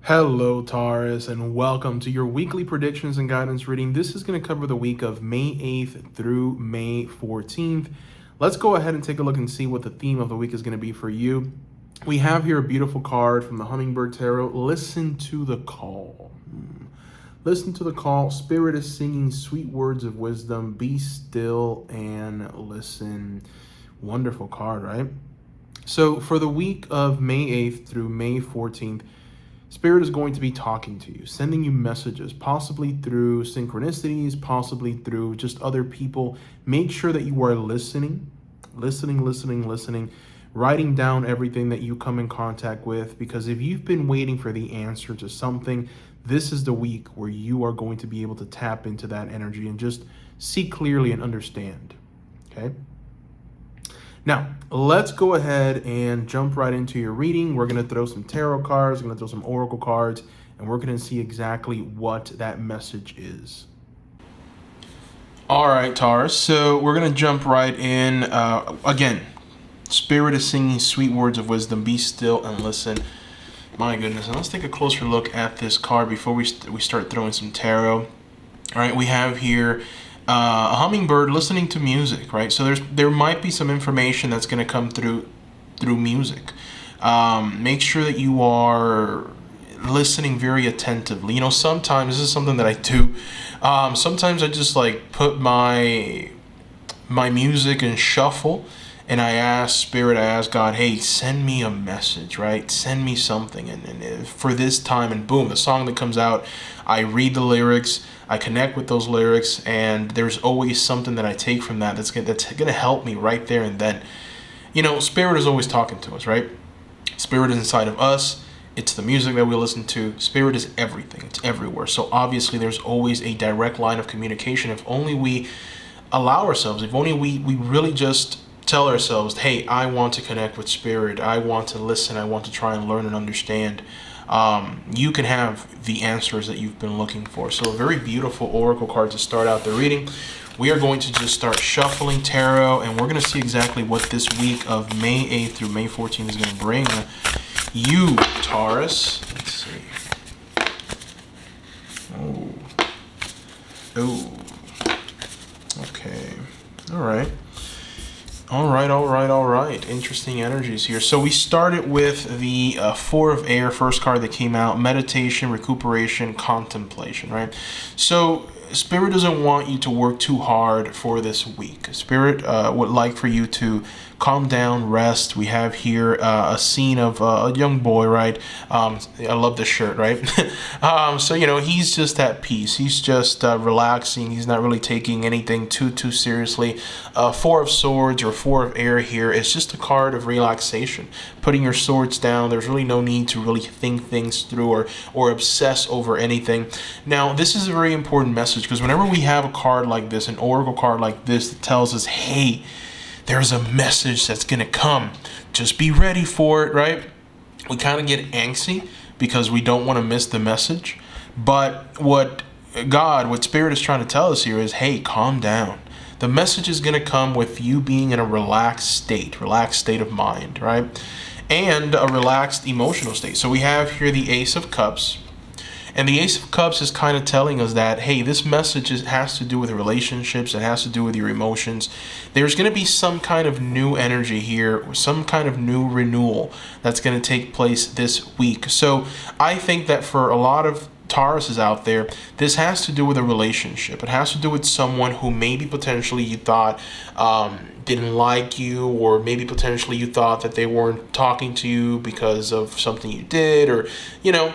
Hello, Taurus, and welcome to your weekly predictions and guidance reading. This is going to cover the week of May 8th through May 14th. Let's go ahead and take a look and see what the theme of the week is going to be for you. We have here a beautiful card from the Hummingbird Tarot. Listen to the call. Listen to the call. Spirit is singing sweet words of wisdom. Be still and listen. Wonderful card, right? So for the week of May 8th through May 14th, Spirit is going to be talking to you, sending you messages, possibly through synchronicities, possibly through just other people. Make sure that you are listening, writing down everything that you come in contact with, because if you've been waiting for the answer to something, this is the week where you are going to be able to tap into that energy and just see clearly and understand, okay? Now, let's go ahead and jump right into your reading. We're going to throw some tarot cards, we're going to throw some oracle cards, and we're going to see exactly what that message is. All right, Taurus, so we're going to jump right in. Again, Spirit is singing sweet words of wisdom. Be still and listen. My goodness, and let's take a closer look at this card before we start throwing some tarot. All right, we have here a hummingbird listening to music, right? So there might be some information that's going to come through music. Make sure that you are listening very attentively. You know, sometimes this is something that I do. Sometimes I just like put my music in shuffle, and I ask God, hey, send me a message, right? Send me something, and for this time, and boom, the song that comes out, I read the lyrics, I connect with those lyrics, and there's always something that I take from that that's gonna help me right there and then. You know, Spirit is always talking to us, right? Spirit is inside of us. It's the music that we listen to. Spirit is everything. It's everywhere. So obviously there's always a direct line of communication. If only we allow ourselves, if only we really just tell ourselves, hey, I want to connect with Spirit. I want to listen. I want to try and learn and understand. You can have the answers that you've been looking for. So a very beautiful oracle card to start out the reading. We are going to just start shuffling tarot, and we're going to see exactly what this week of May 8th through May 14th is going to bring you, Taurus. Let's see. Oh. Okay. All right. All right. Interesting energies here. So we started with the Four of Air, first card that came out, meditation, recuperation, contemplation, right? So Spirit doesn't want you to work too hard for this week. Spirit would like for you to calm down, rest. We have here a scene of a young boy, right? I love this shirt, right? So, you know, he's just at peace. He's just relaxing. He's not really taking anything too seriously. Four of Swords or Four of Air here is just a card of relaxation. Putting your swords down. There's really no need to really think things through or obsess over anything. Now, this is a very important message, because whenever we have a card like this, an oracle card like this, that tells us, hey, there's a message that's going to come. Just be ready for it, right? We kind of get angsty because we don't want to miss the message. But what Spirit is trying to tell us here is, hey, calm down. The message is going to come with you being in a relaxed state of mind, right? And a relaxed emotional state. So we have here the Ace of Cups. And the Ace of Cups is kind of telling us that, hey, this message has to do with relationships. It has to do with your emotions. There's going to be some kind of new energy here, some kind of new renewal that's going to take place this week. So I think that for a lot of Tauruses out there, this has to do with a relationship. It has to do with someone who maybe potentially you thought didn't like you, or maybe potentially you thought that they weren't talking to you because of something you did, or, you know,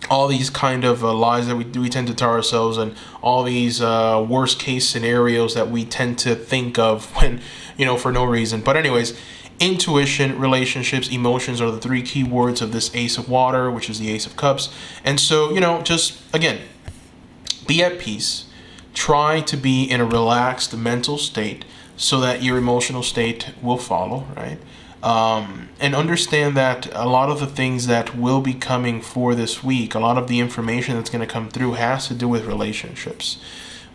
all these kind of lies that we tend to tell ourselves, and all these worst case scenarios that we tend to think of when, you know, for no reason. But anyways, intuition, relationships, emotions are the three key words of this Ace of Water, which is the Ace of Cups. And so, you know, just again, be at peace. Try to be in a relaxed mental state so that your emotional state will follow, right? And understand that a lot of the things that will be coming for this week, a lot of the information that's going to come through has to do with relationships.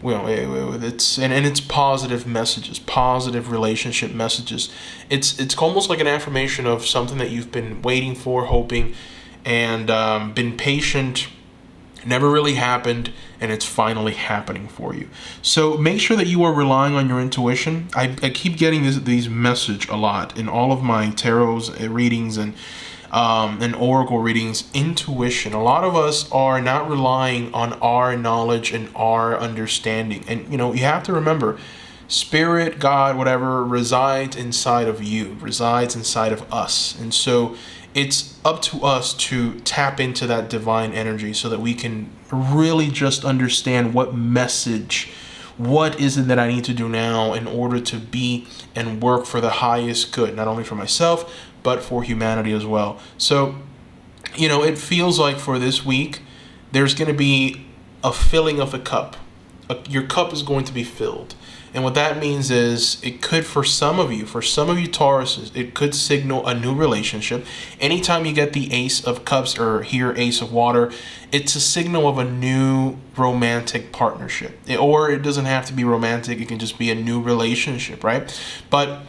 Well, it's positive messages, positive relationship messages. It's almost like an affirmation of something that you've been waiting for, hoping, and been patient, never really happened, and it's finally happening for you. So make sure that you are relying on your intuition. I keep getting these message a lot in all of my tarot readings and oracle readings. Intuition. A lot of us are not relying on our knowledge and our understanding. And you have to remember, spirit, God, whatever, resides inside of you, resides inside of us. And so it's up to us to tap into that divine energy so that we can really just understand what message, what is it that I need to do now in order to be and work for the highest good, not only for myself, but for humanity as well. So, it feels like for this week, there's going to be a filling of the cup. Your cup is going to be filled. And what that means is it could, for some of you Tauruses, it could signal a new relationship. Anytime you get the Ace of Cups or here Ace of Water, it's a signal of a new romantic partnership. Or it doesn't have to be romantic. It can just be a new relationship, right? But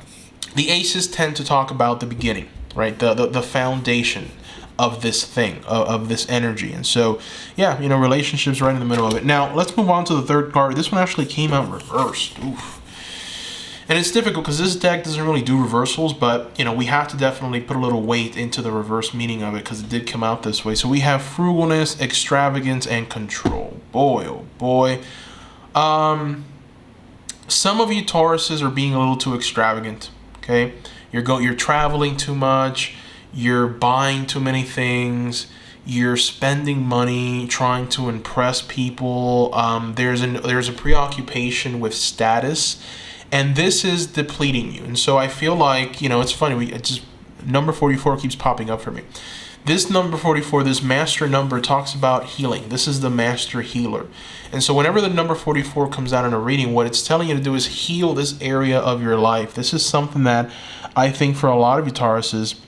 the aces tend to talk about the beginning, right? The foundation of this thing, of this energy. And so, yeah, relationships right in the middle of it. Now, let's move on to the third card. This one actually came out reversed. Oof. And it's difficult because this deck doesn't really do reversals, but, we have to definitely put a little weight into the reverse meaning of it because it did come out this way. So we have frugalness, extravagance, and control. Boy, oh boy. Some of you Tauruses are being a little too extravagant, okay? You're traveling too much. You're buying too many things. You're spending money trying to impress people. There's a preoccupation with status, and this is depleting you. And so I feel like it's funny. Number 44 keeps popping up for me. This number 44, this master number, talks about healing. This is the master healer. And so whenever the number 44 comes out in a reading, what it's telling you to do is heal this area of your life. This is something that I think for a lot of you Tauruses,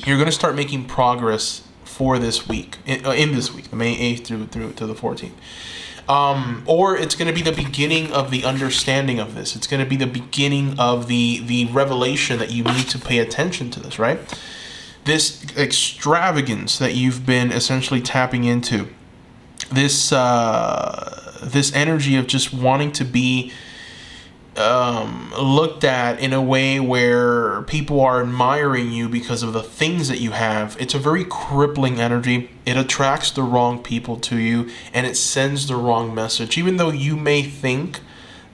you're going to start making progress for this week, in this week, May 8th through to the 14th. Or it's going to be the beginning of the understanding of this. It's going to be the beginning of the revelation that you need to pay attention to this, right? This extravagance that you've been essentially tapping into, this energy of just wanting to be looked at in a way where people are admiring you because of the things that you have. It's a very crippling energy. It attracts the wrong people to you, and it sends the wrong message. Even though you may think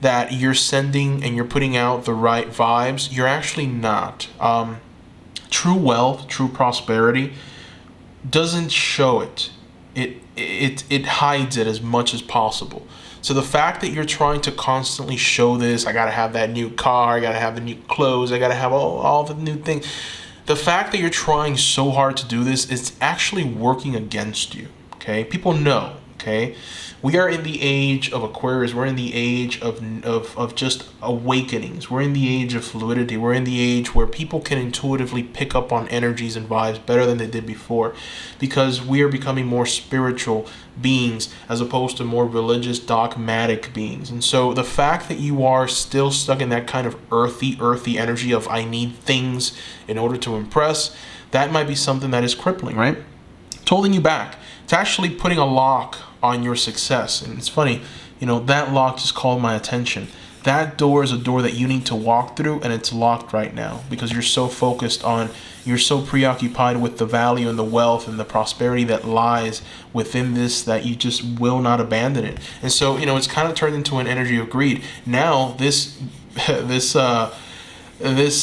that you're sending and you're putting out the right vibes, you're actually not. True wealth, true prosperity doesn't show it. It hides it as much as possible. So the fact that you're trying to constantly show this, I got to have that new car, I got to have the new clothes, I got to have all the new things. The fact that you're trying so hard to do this is actually working against you, okay? People know, okay? We are in the age of Aquarius. We're in the age of just awakenings. We're in the age of fluidity. We're in the age where people can intuitively pick up on energies and vibes better than they did before, because we are becoming more spiritual beings as opposed to more religious, dogmatic beings. And so the fact that you are still stuck in that kind of earthy energy of I need things in order to impress, that might be something that is crippling, right? It's holding you back. It's actually putting a lock on your success. And it's funny, that lock just called my attention. That door is a door that you need to walk through, and it's locked right now because you're so preoccupied with the value and the wealth and the prosperity that lies within this that you just will not abandon it. And so, it's kind of turned into an energy of greed. Now, this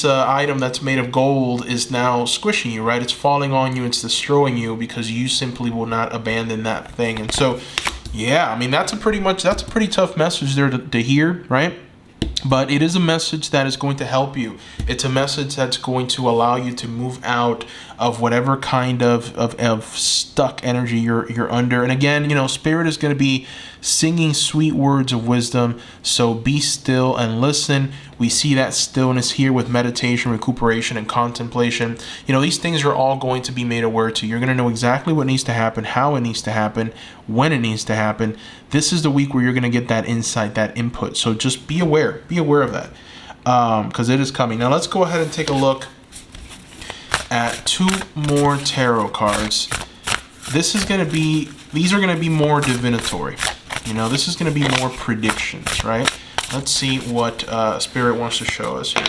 item that's made of gold is now squishing you, right? It's falling on you, it's destroying you because you simply will not abandon that thing. And so, yeah, I mean, that's a pretty tough message there to hear, right? But it is a message that is going to help you. It's a message that's going to allow you to move out of whatever kind of stuck energy you're under. And again, Spirit is going to be singing sweet words of wisdom. So be still and listen. We see that stillness here with meditation, recuperation, and contemplation. These things are all going to be made aware to you. You're going to know exactly what needs to happen, how it needs to happen, when it needs to happen. This is the week where you're going to get that insight, that input. So just be aware of that, because it is coming. Now let's go ahead and take a look at two more tarot cards This is going to be, these are going to be more divinatory. You know, this is going to be more predictions, right? Let's see what Spirit wants to show us here.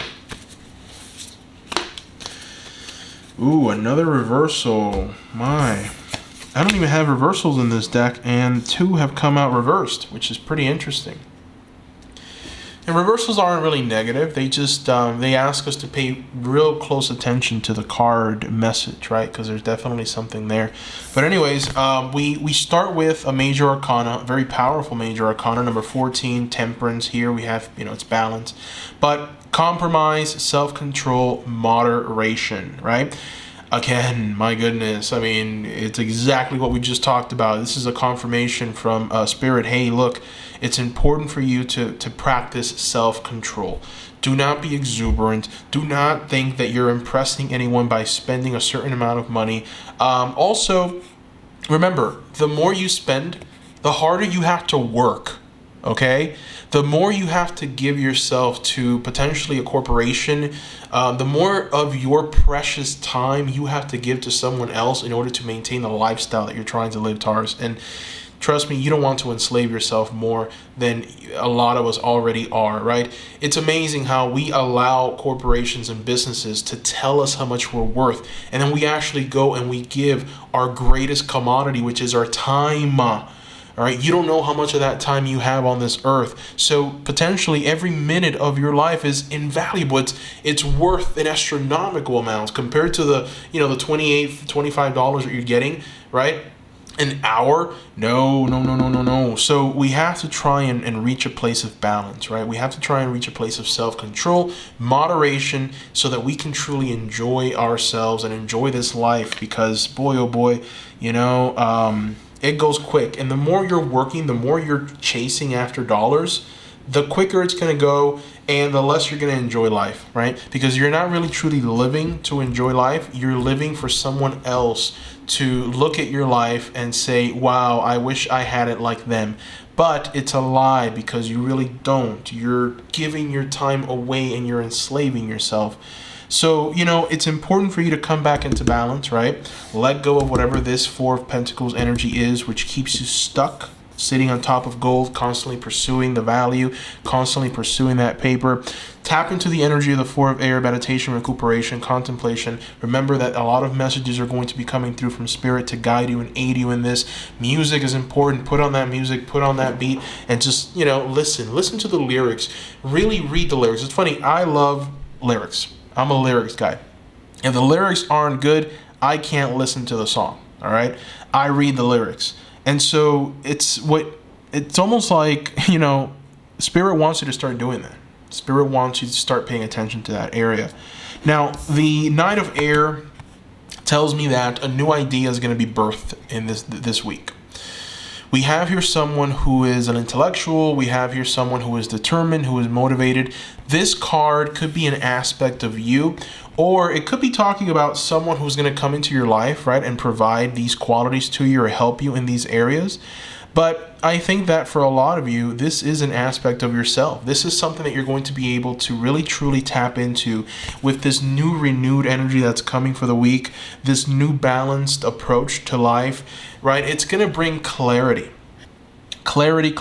Ooh, another reversal. My, I don't even have reversals in this deck, and 2 have come out reversed, which is pretty interesting. And reversals aren't really negative. They just, they ask us to pay real close attention to the card message, right? Because there's definitely something there. But anyways, we start with a major arcana, very powerful major arcana, number 14, temperance. Here we have, you know, it's balance. But compromise, self-control, moderation, right? Again, my goodness, I mean, it's exactly what we just talked about. This is a confirmation from Spirit. Hey, look, it's important for you to practice self-control. Do not be exuberant. Do not think that you're impressing anyone by spending a certain amount of money. Also, remember, the more you spend, the harder you have to work, okay? The more you have to give yourself to potentially a corporation, the more of your precious time you have to give to someone else in order to maintain the lifestyle that you're trying to live, Taurus. And trust me, you don't want to enslave yourself more than a lot of us already are, right? It's amazing how we allow corporations and businesses to tell us how much we're worth, and then we actually go and we give our greatest commodity, which is our time. All right, you don't know how much of that time you have on this earth. So potentially every minute of your life is invaluable. It's worth an astronomical amount compared to the, you know, the $28, $25 that you're getting, right? An hour? No. So we have to try and reach a place of balance, right? We have to try and reach a place of self-control, moderation, so that we can truly enjoy ourselves and enjoy this life, because boy, oh boy, you know, it goes quick. And the more you're working, the more you're chasing after dollars, the quicker it's going to go and the less you're going to enjoy life, right? Because you're not really truly living to enjoy life. You're living for someone else to look at your life and say, wow, I wish I had it like them. But it's a lie, because you really don't. You're giving your time away and you're enslaving yourself. So, you know, it's important for you to come back into balance, right? Let go of whatever this 4 of Pentacles energy is, which keeps you stuck, sitting on top of gold, constantly pursuing the value, constantly pursuing that paper. Tap into the energy of the 4 of Air, meditation, recuperation, contemplation. Remember that a lot of messages are going to be coming through from Spirit to guide you and aid you in this. Music is important. Put on that music, put on that beat, and just, you know, listen to the lyrics. Really read the lyrics. It's funny, I love lyrics. I'm a lyrics guy. If the lyrics aren't good, I can't listen to the song, all right? I read the lyrics. And so it's almost like, you know, Spirit wants you to start doing that. Spirit wants you to start paying attention to that area. Now, the Knight of Air tells me that a new idea is going to be birthed in this week. We have here someone who is an intellectual. We have here someone who is determined, who is motivated. This card could be an aspect of you, or it could be talking about someone who's going to come into your life, right, and provide these qualities to you or help you in these areas. But I think that for a lot of you, this is an aspect of yourself. This is something that you're going to be able to really truly tap into with this new renewed energy that's coming for the week, this new balanced approach to life, right? It's going to bring clarity. Clarity.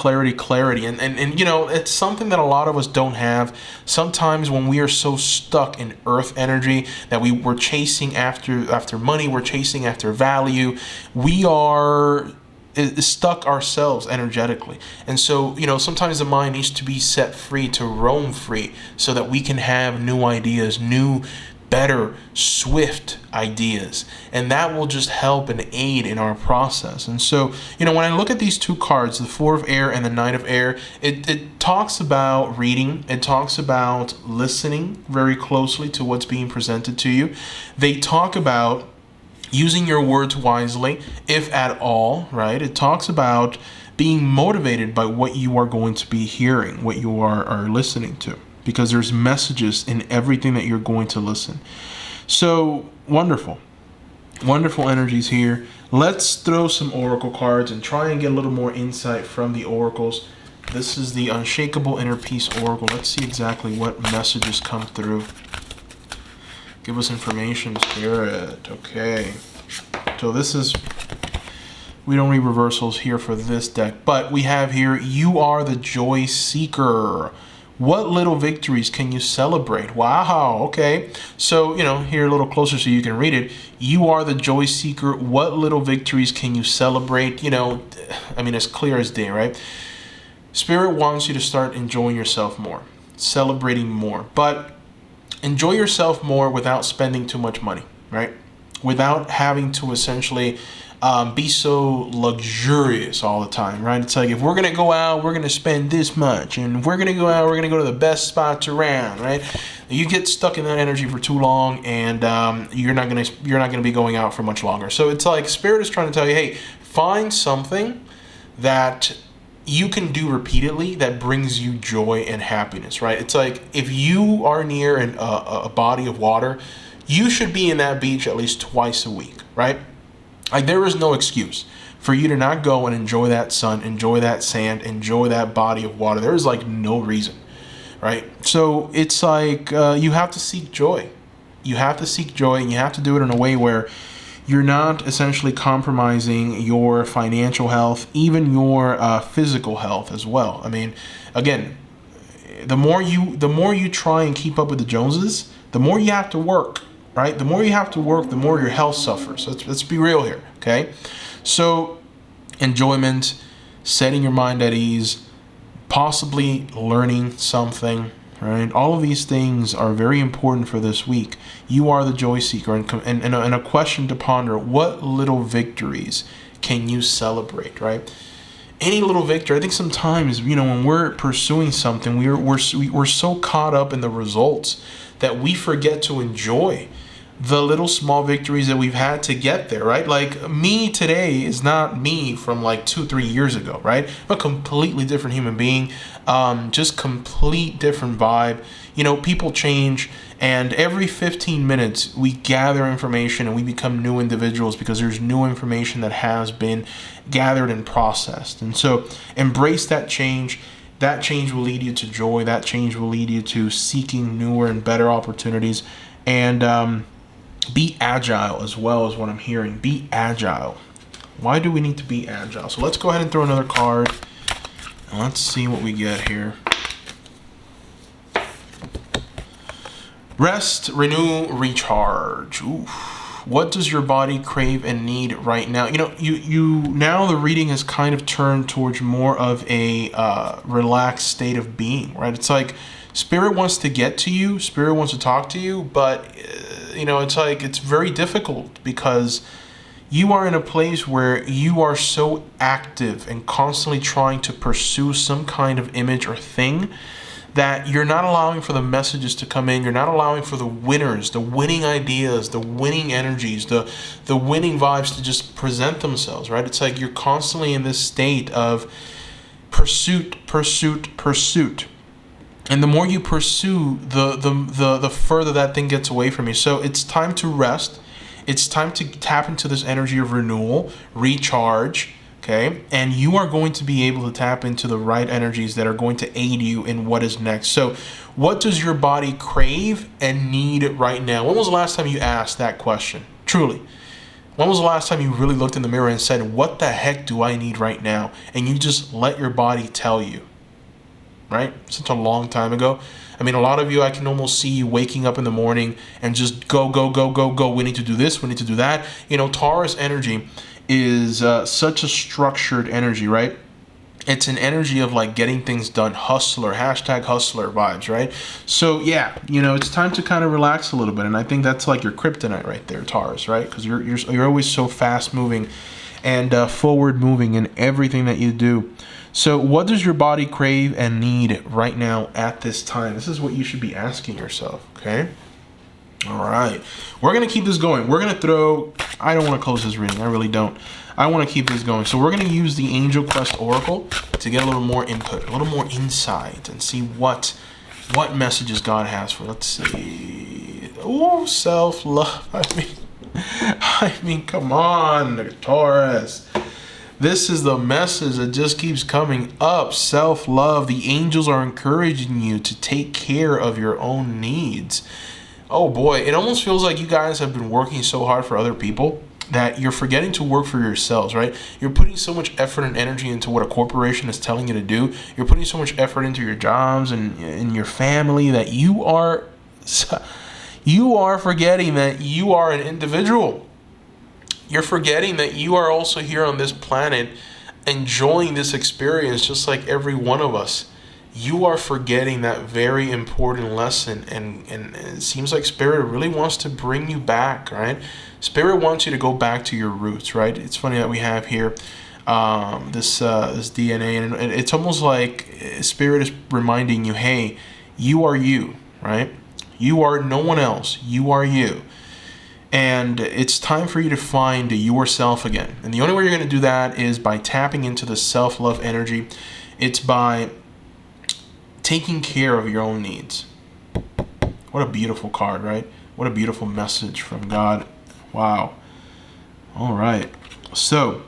And you know, it's something that a lot of us don't have. Sometimes when we are so stuck in earth energy that we're chasing after money, we're chasing after value, we are stuck ourselves energetically. And so, you know, sometimes the mind needs to be set free to roam free so that we can have new ideas, new, better, swift ideas. And that will just help and aid in our process. And so, you know, when I look at these 2 cards, the 4 of Air and the Knight of Air, it talks about reading. It talks about listening very closely to what's being presented to you. They talk about using your words wisely, if at all, right? It talks about being motivated by what you are going to be hearing, what you are listening to, because there's messages in everything that you're going to listen. So wonderful energies here. Let's throw some oracle cards and try and get a little more insight from the oracles. This is the Unshakable Inner Peace Oracle. Let's see exactly what messages come through. Give us information, Spirit. Okay. So this is We don't read reversals here for this deck, but we have here, you are the joy seeker. What little victories can you celebrate? Wow, okay. So, here a little closer so you can read it. You are the joy seeker. What little victories can you celebrate? It's clear as day, right? Spirit wants you to start enjoying yourself more, celebrating more, but enjoy yourself more without spending too much money, right? Without having to essentially be so luxurious all the time, right? It's like, if we're gonna go out, we're gonna spend this much, and if we're gonna go out, we're gonna go to the best spots around, right? You get stuck in that energy for too long, and you're not gonna be going out for much longer. So it's like Spirit is trying to tell you, hey, find something that you can do repeatedly that brings you joy and happiness, right? It's like, if you are near a body of water, you should be in that beach at least twice a week, right? Like, there is no excuse for you to not go and enjoy that sun, enjoy that sand, enjoy that body of water. There is like no reason, right? So it's like, you have to seek joy. You have to seek joy, and you have to do it in a way where you're not essentially compromising your financial health, even your physical health as well. I mean, again, the more you try and keep up with the Joneses, the more you have to work. Right? The more you have to work, the more your health suffers. Let's be real here, okay? So, enjoyment, setting your mind at ease, possibly learning something, right? All of these things are very important for this week. You are the joy seeker, and a question to ponder: what little victories can you celebrate, right? Any little victory. I think sometimes, when we're pursuing something, we're so caught up in the results that we forget to enjoy the little small victories that we've had to get there, right? Like, me today is not me from like 2-3 years ago, right? I'm a completely different human being, just complete different vibe. People change, and every 15 minutes we gather information and we become new individuals because there's new information that has been gathered and processed. And so embrace that change. That change will lead you to joy. That change will lead you to seeking newer and better opportunities. And be agile as well, is what I'm hearing. Be agile. Why do we need to be agile? So let's go ahead and throw another card. And let's see what we get here. Rest, renew, recharge. Ooh. What does your body crave and need right now? You now the reading has kind of turned towards more of a relaxed state of being, right? It's like Spirit wants to get to you, Spirit wants to talk to you, but it's like, it's very difficult because you are in a place where you are so active and constantly trying to pursue some kind of image or thing that you're not allowing for the messages to come in. You're not allowing for the winners, the winning ideas, the winning energies, the winning vibes to just present themselves, right? It's like you're constantly in this state of pursuit. And the more you pursue, the further that thing gets away from you. So it's time to rest. It's time to tap into this energy of renewal, recharge, okay? And you are going to be able to tap into the right energies that are going to aid you in what is next. So what does your body crave and need right now? When was the last time you asked that question? Truly. When was the last time you really looked in the mirror and said, what the heck do I need right now? And you just let your body tell you, right? Such a long time ago. I mean, a lot of you, I can almost see you waking up in the morning and just go. We need to do this. We need to do that. Taurus energy is such a structured energy, right? It's an energy of like getting things done, hustler, #hustler vibes, right? So yeah, it's time to kind of relax a little bit, and I think that's like your kryptonite right there, Taurus, right? Because you're always so fast moving and forward moving in everything that you do. So what does your body crave and need right now at this time? This is what you should be asking yourself, okay? All right. We're going to keep this going. We're going to throw... I don't want to close this reading. I really don't. I want to keep this going. So we're going to use the Angel Quest Oracle to get a little more input, a little more insight, and see what messages God has for. Let's see. Oh, self-love. I mean, come on, Taurus. This is the message that just keeps coming up. Self-love. The angels are encouraging you to take care of your own needs. Oh boy, it almost feels like you guys have been working so hard for other people that you're forgetting to work for yourselves, right? You're putting so much effort and energy into what a corporation is telling you to do. You're putting so much effort into your jobs and in your family that you are forgetting that you are an individual. You're forgetting that you are also here on this planet enjoying this experience just like every one of us. You are forgetting that very important lesson, and it seems like Spirit really wants to bring you back, right? Spirit wants you to go back to your roots, right? It's funny that we have here this DNA, and it's almost like Spirit is reminding you, hey, you are you, right? You are no one else. You are you. And it's time for you to find yourself again. And the only way you're going to do that is by tapping into the self-love energy. It's by taking care of your own needs. What a beautiful card, right? What a beautiful message from God. Wow. All right. So,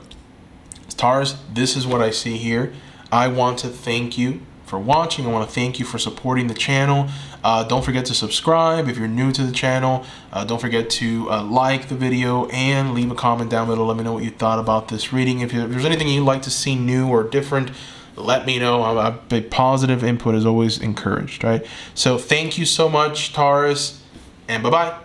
Taurus, this is what I see here. I want to thank you for watching. I want to thank you for supporting the channel. Don't forget to subscribe if you're new to the channel. Don't forget to like the video and leave a comment down below. Let me know what you thought about this reading. If there's anything you'd like to see new or different, let me know. A positive input is always encouraged, right? So thank you so much, Taurus, and bye-bye.